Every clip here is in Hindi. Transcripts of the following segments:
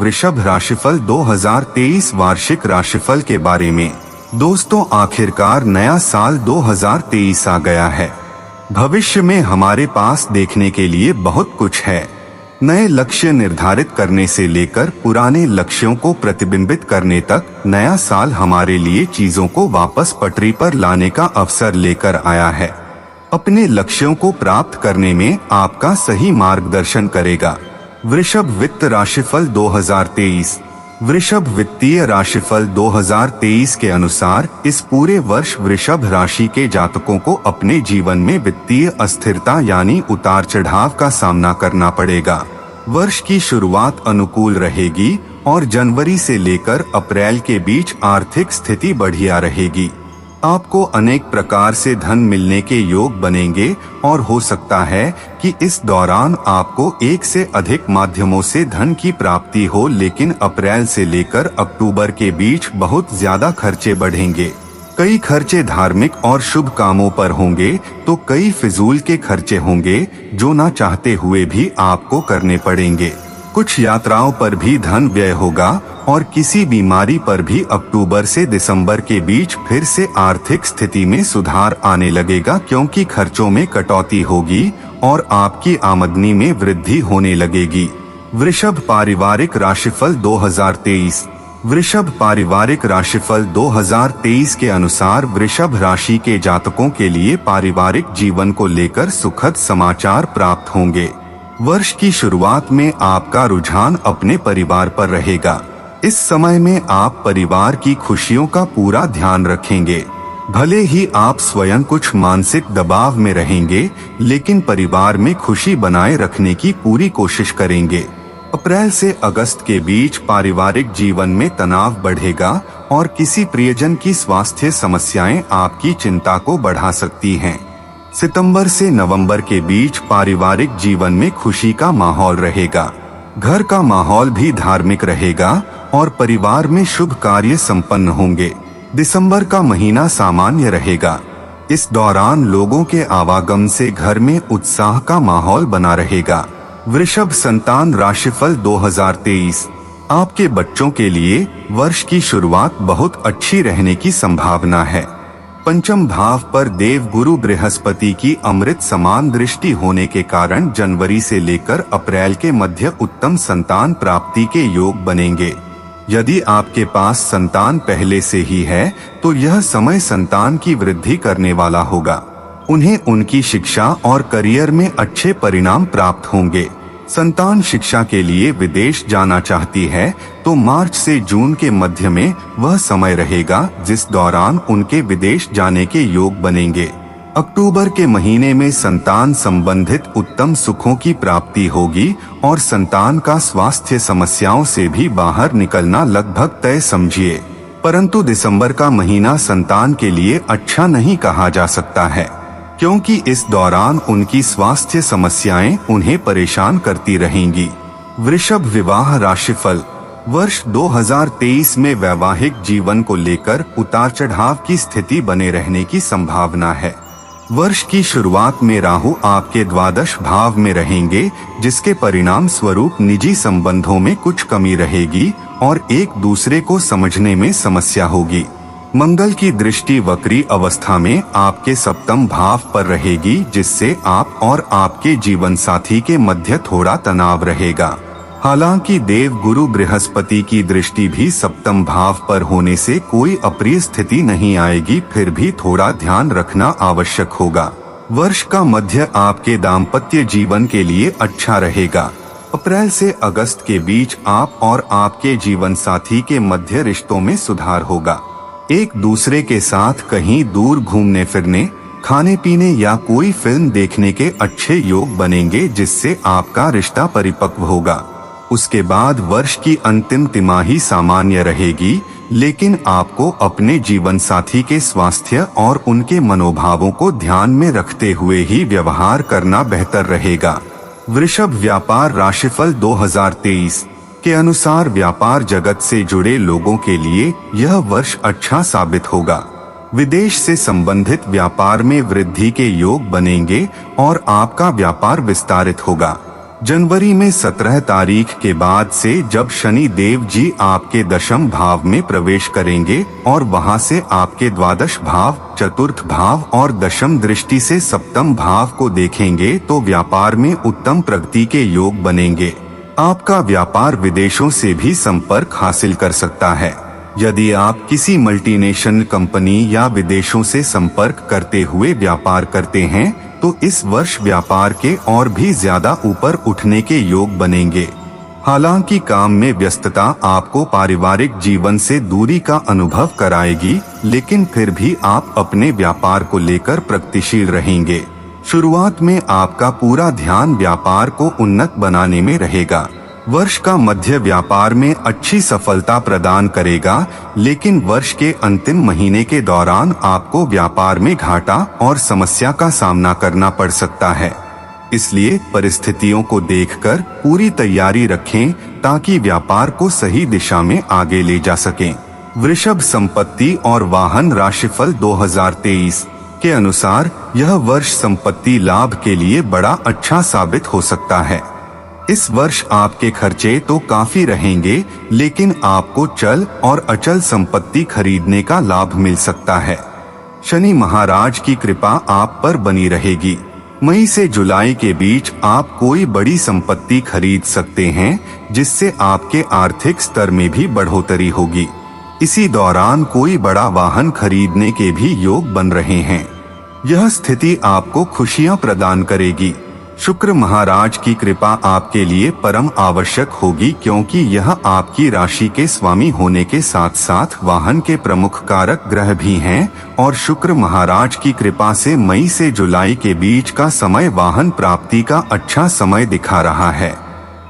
वृषभ राशिफल 2023 वार्षिक राशिफल के बारे में। दोस्तों, आखिरकार नया साल 2023 आ गया है। भविष्य में हमारे पास देखने के लिए बहुत कुछ है। नए लक्ष्य निर्धारित करने से लेकर पुराने लक्ष्यों को प्रतिबिंबित करने तक नया साल हमारे लिए चीजों को वापस पटरी पर लाने का अवसर लेकर आया है। अपने लक्ष्यों को प्राप्त करने में आपका सही मार्गदर्शन करेगा। वृषभ वित्त राशिफल 2023। वृषभ वित्तीय राशिफल 2023 के अनुसार इस पूरे वर्ष वृषभ राशि के जातकों को अपने जीवन में वित्तीय अस्थिरता यानी उतार चढ़ाव का सामना करना पड़ेगा। वर्ष की शुरुआत अनुकूल रहेगी और जनवरी से लेकर अप्रैल के बीच आर्थिक स्थिति बढ़िया रहेगी। आपको अनेक प्रकार से धन मिलने के योग बनेंगे और हो सकता है कि इस दौरान आपको एक से अधिक माध्यमों से धन की प्राप्ति हो, लेकिन अप्रैल से लेकर अक्टूबर के बीच बहुत ज्यादा खर्चे बढ़ेंगे। कई खर्चे धार्मिक और शुभ कामों पर होंगे तो कई फिजूल के खर्चे होंगे जो ना चाहते हुए भी आपको करने पड़ेंगे। कुछ यात्राओं पर भी धन व्यय होगा और किसी बीमारी पर भी अक्टूबर से दिसंबर के बीच फिर से आर्थिक स्थिति में सुधार आने लगेगा, क्योंकि खर्चों में कटौती होगी और आपकी आमदनी में वृद्धि होने लगेगी। वृषभ पारिवारिक राशिफल 2023। वृषभ पारिवारिक राशिफल 2023 के अनुसार वृषभ राशि के जातकों के लिए पारिवारिक जीवन को लेकर सुखद समाचार प्राप्त होंगे। वर्ष की शुरुआत में आपका रुझान अपने परिवार पर रहेगा। इस समय में आप परिवार की खुशियों का पूरा ध्यान रखेंगे। भले ही आप स्वयं कुछ मानसिक दबाव में रहेंगे, लेकिन परिवार में खुशी बनाए रखने की पूरी कोशिश करेंगे। अप्रैल से अगस्त के बीच पारिवारिक जीवन में तनाव बढ़ेगा और किसी प्रियजन की स्वास्थ्य समस्याएं आपकी चिंता को बढ़ा सकती हैं। सितंबर से नवंबर के बीच पारिवारिक जीवन में खुशी का माहौल रहेगा। घर का माहौल भी धार्मिक रहेगा और परिवार में शुभ कार्य संपन्न होंगे। दिसंबर का महीना सामान्य रहेगा। इस दौरान लोगों के आवागमन से घर में उत्साह का माहौल बना रहेगा। वृषभ संतान राशिफल 2023। आपके बच्चों के लिए वर्ष की शुरुआत बहुत अच्छी रहने की संभावना है। पंचम भाव पर देव गुरु बृहस्पति की अमृत समान दृष्टि होने के कारण जनवरी से लेकर अप्रैल के मध्य उत्तम संतान प्राप्ति के योग बनेंगे। यदि आपके पास संतान पहले से ही है तो यह समय संतान की वृद्धि करने वाला होगा। उन्हें उनकी शिक्षा और करियर में अच्छे परिणाम प्राप्त होंगे। संतान शिक्षा के लिए विदेश जाना चाहती है तो मार्च से जून के मध्य में वह समय रहेगा जिस दौरान उनके विदेश जाने के योग बनेंगे। अक्टूबर के महीने में संतान संबंधित उत्तम सुखों की प्राप्ति होगी और संतान का स्वास्थ्य समस्याओं से भी बाहर निकलना लगभग तय समझिए। परंतु दिसंबर का महीना संतान के लिए अच्छा नहीं कहा जा सकता है, क्योंकि इस दौरान उनकी स्वास्थ्य समस्याएं उन्हें परेशान करती रहेंगी। वृषभ विवाह राशिफल। वर्ष 2023 में वैवाहिक जीवन को लेकर उतार चढ़ाव की स्थिति बने रहने की संभावना है। वर्ष की शुरुआत में राहु आपके द्वादश भाव में रहेंगे, जिसके परिणाम स्वरूप निजी संबंधों में कुछ कमी रहेगी और एक दूसरे को समझने में समस्या होगी। मंगल की दृष्टि वक्री अवस्था में आपके सप्तम भाव पर रहेगी, जिससे आप और आपके जीवन साथी के मध्य थोड़ा तनाव रहेगा। हालांकि देव गुरु बृहस्पति की दृष्टि भी सप्तम भाव पर होने से कोई अप्रिय स्थिति नहीं आएगी, फिर भी थोड़ा ध्यान रखना आवश्यक होगा। वर्ष का मध्य आपके दाम्पत्य जीवन के लिए अच्छा रहेगा। अप्रैल से अगस्त के बीच आप और आपके जीवन साथी के मध्य रिश्तों में सुधार होगा। एक दूसरे के साथ कहीं दूर घूमने फिरने, खाने पीने या कोई फिल्म देखने के अच्छे योग बनेंगे, जिससे आपका रिश्ता परिपक्व होगा। उसके बाद वर्ष की अंतिम तिमाही सामान्य रहेगी, लेकिन आपको अपने जीवन साथी के स्वास्थ्य और उनके मनोभावों को ध्यान में रखते हुए ही व्यवहार करना बेहतर रहेगा। वृषभ व्यापार राशिफल 2023 के अनुसार व्यापार जगत से जुड़े लोगों के लिए यह वर्ष अच्छा साबित होगा। विदेश से संबंधित व्यापार में वृद्धि के योग बनेंगे और आपका व्यापार विस्तारित होगा। जनवरी में 17 तारीख के बाद से जब शनि देव जी आपके दशम भाव में प्रवेश करेंगे और वहां से आपके द्वादश भाव, चतुर्थ भाव और दशम दृष्टि से सप्तम भाव को देखेंगे तो व्यापार में उत्तम प्रगति के योग बनेंगे। आपका व्यापार विदेशों से भी संपर्क हासिल कर सकता है। यदि आप किसी मल्टीनेशनल कंपनी या विदेशों से संपर्क करते हुए व्यापार करते हैं तो इस वर्ष व्यापार के और भी ज्यादा ऊपर उठने के योग बनेंगे। हालांकि काम में व्यस्तता आपको पारिवारिक जीवन से दूरी का अनुभव कराएगी, लेकिन फिर भी आप अपने व्यापार को लेकर प्रगतिशील रहेंगे। शुरुआत में आपका पूरा ध्यान व्यापार को उन्नत बनाने में रहेगा। वर्ष का मध्य व्यापार में अच्छी सफलता प्रदान करेगा, लेकिन वर्ष के अंतिम महीने के दौरान आपको व्यापार में घाटा और समस्या का सामना करना पड़ सकता है। इसलिए परिस्थितियों को देखकर पूरी तैयारी रखें ताकि व्यापार को सही दिशा में आगे ले जा सकें। वृषभ संपत्ति और वाहन राशिफल 2023 के अनुसार यह वर्ष संपत्ति लाभ के लिए बड़ा अच्छा साबित हो सकता है। इस वर्ष आपके खर्चे तो काफी रहेंगे, लेकिन आपको चल और अचल संपत्ति खरीदने का लाभ मिल सकता है। शनि महाराज की कृपा आप पर बनी रहेगी। मई से जुलाई के बीच आप कोई बड़ी संपत्ति खरीद सकते हैं, जिससे आपके आर्थिक स्तर में भी बढ़ोतरी होगी। इसी दौरान कोई बड़ा वाहन खरीदने के भी योग बन रहे हैं। यह स्थिति आपको खुशियां प्रदान करेगी। शुक्र महाराज की कृपा आपके लिए परम आवश्यक होगी, क्योंकि यह आपकी राशि के स्वामी होने के साथ साथ वाहन के प्रमुख कारक ग्रह भी हैं और शुक्र महाराज की कृपा से मई से जुलाई के बीच का समय वाहन प्राप्ति का अच्छा समय दिखा रहा है।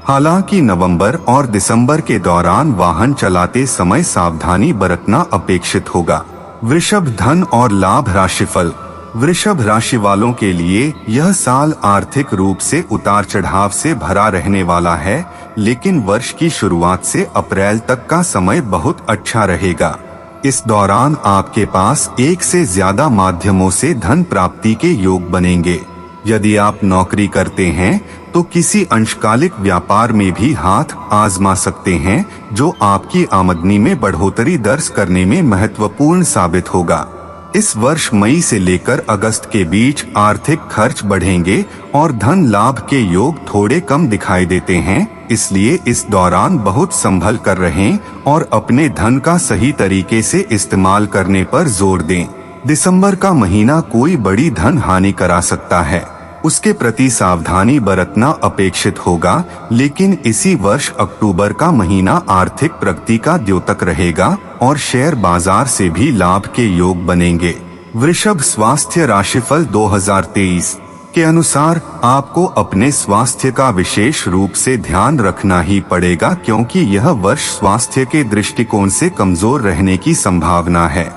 हालांकि नवंबर और दिसंबर के दौरान वाहन चलाते समय सावधानी बरतना अपेक्षित होगा। वृषभ धन और लाभ राशिफल। वृषभ राशि वालों के लिए यह साल आर्थिक रूप से उतार चढ़ाव से भरा रहने वाला है, लेकिन वर्ष की शुरुआत से अप्रैल तक का समय बहुत अच्छा रहेगा। इस दौरान आपके पास एक से ज्यादा माध्यमों से धन प्राप्ति के योग बनेंगे। यदि आप नौकरी करते हैं तो किसी अंशकालिक व्यापार में भी हाथ आजमा सकते हैं, जो आपकी आमदनी में बढ़ोतरी दर्ज करने में महत्वपूर्ण साबित होगा। इस वर्ष मई से लेकर अगस्त के बीच आर्थिक खर्च बढ़ेंगे और धन लाभ के योग थोड़े कम दिखाई देते हैं, इसलिए इस दौरान बहुत संभल कर रहें और अपने धन का सही तरीके से इस्तेमाल करने पर जोर दें। दिसंबर का महीना कोई बड़ी धन हानि करा सकता है, उसके प्रति सावधानी बरतना अपेक्षित होगा, लेकिन इसी वर्ष अक्टूबर का महीना आर्थिक प्रगति का द्योतक रहेगा और शेयर बाजार से भी लाभ के योग बनेंगे। वृषभ स्वास्थ्य राशिफल 2023 के अनुसार आपको अपने स्वास्थ्य का विशेष रूप से ध्यान रखना ही पड़ेगा, क्योंकि यह वर्ष स्वास्थ्य के दृष्टिकोण से कमजोर रहने की संभावना है।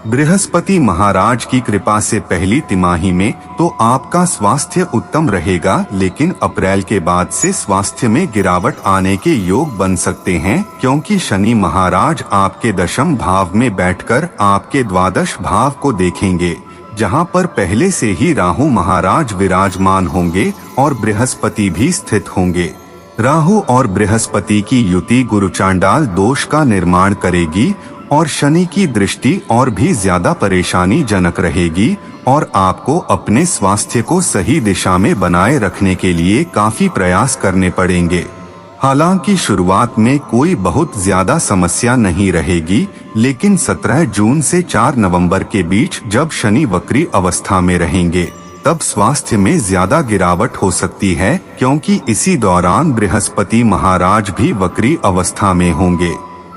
बृहस्पति महाराज की कृपा से पहली तिमाही में तो आपका स्वास्थ्य उत्तम रहेगा, लेकिन अप्रैल के बाद से स्वास्थ्य में गिरावट आने के योग बन सकते हैं, क्योंकि शनि महाराज आपके दशम भाव में बैठकर आपके द्वादश भाव को देखेंगे, जहां पर पहले से ही राहु महाराज विराजमान होंगे और बृहस्पति भी स्थित होंगे। राहु और बृहस्पति की युति गुरु चांडाल दोष का निर्माण करेगी और शनि की दृष्टि और भी ज्यादा परेशानी जनक रहेगी और आपको अपने स्वास्थ्य को सही दिशा में बनाए रखने के लिए काफी प्रयास करने पड़ेंगे। हालांकि शुरुआत में कोई बहुत ज्यादा समस्या नहीं रहेगी, लेकिन 17 जून से 4 नवंबर के बीच जब शनि वक्री अवस्था में रहेंगे तब स्वास्थ्य में ज्यादा गिरावट हो सकती है, क्योंकि इसी दौरान बृहस्पति महाराज भी वक्री अवस्था में होंगे।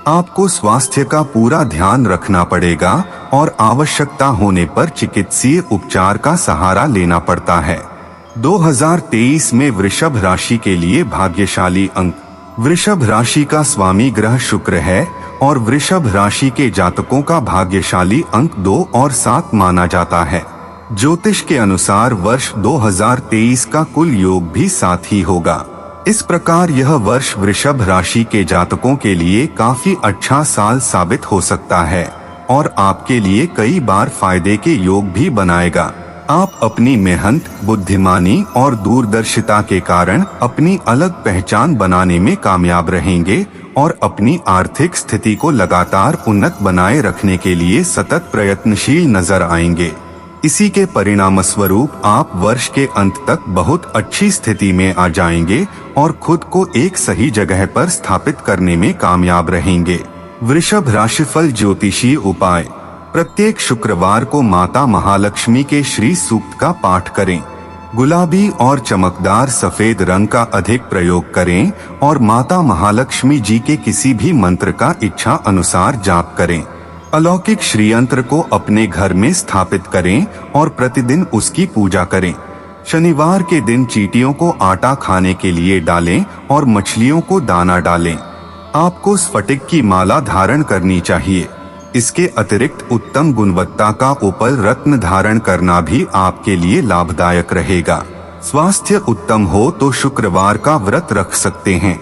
आपको स्वास्थ्य का पूरा ध्यान रखना पड़ेगा और आवश्यकता होने पर चिकित्सीय उपचार का सहारा लेना पड़ता है। 2023 में वृषभ राशि के लिए भाग्यशाली अंक। वृषभ राशि का स्वामी ग्रह शुक्र है और वृषभ राशि के जातकों का भाग्यशाली अंक 2 और 7 माना जाता है। ज्योतिष के अनुसार वर्ष 2023 का कुल योग भी 7 ही होगा। इस प्रकार यह वर्ष वृषभ राशि के जातकों के लिए काफी अच्छा साल साबित हो सकता है और आपके लिए कई बार फायदे के योग भी बनाएगा। आप अपनी मेहनत, बुद्धिमानी और दूरदर्शिता के कारण अपनी अलग पहचान बनाने में कामयाब रहेंगे और अपनी आर्थिक स्थिति को लगातार उन्नत बनाए रखने के लिए सतत प्रयत्नशील नजर आएंगे। इसी के परिणाम स्वरूप आप वर्ष के अंत तक बहुत अच्छी स्थिति में आ जाएंगे और खुद को एक सही जगह पर स्थापित करने में कामयाब रहेंगे। वृषभ राशिफल ज्योतिषीय उपाय। प्रत्येक शुक्रवार को माता महालक्ष्मी के श्री सूक्त का पाठ करें। गुलाबी और चमकदार सफेद रंग का अधिक प्रयोग करें और माता महालक्ष्मी जी के किसी भी मंत्र का इच्छा अनुसार जाप करें। अलौकिक श्रीयंत्र को अपने घर में स्थापित करें और प्रतिदिन उसकी पूजा करें। शनिवार के दिन चींटियों को आटा खाने के लिए डालें और मछलियों को दाना डालें। आपको स्फटिक की माला धारण करनी चाहिए। इसके अतिरिक्त उत्तम गुणवत्ता का उपल रत्न धारण करना भी आपके लिए लाभदायक रहेगा। स्वास्थ्य उत्तम हो तो शुक्रवार का व्रत रख सकते हैं।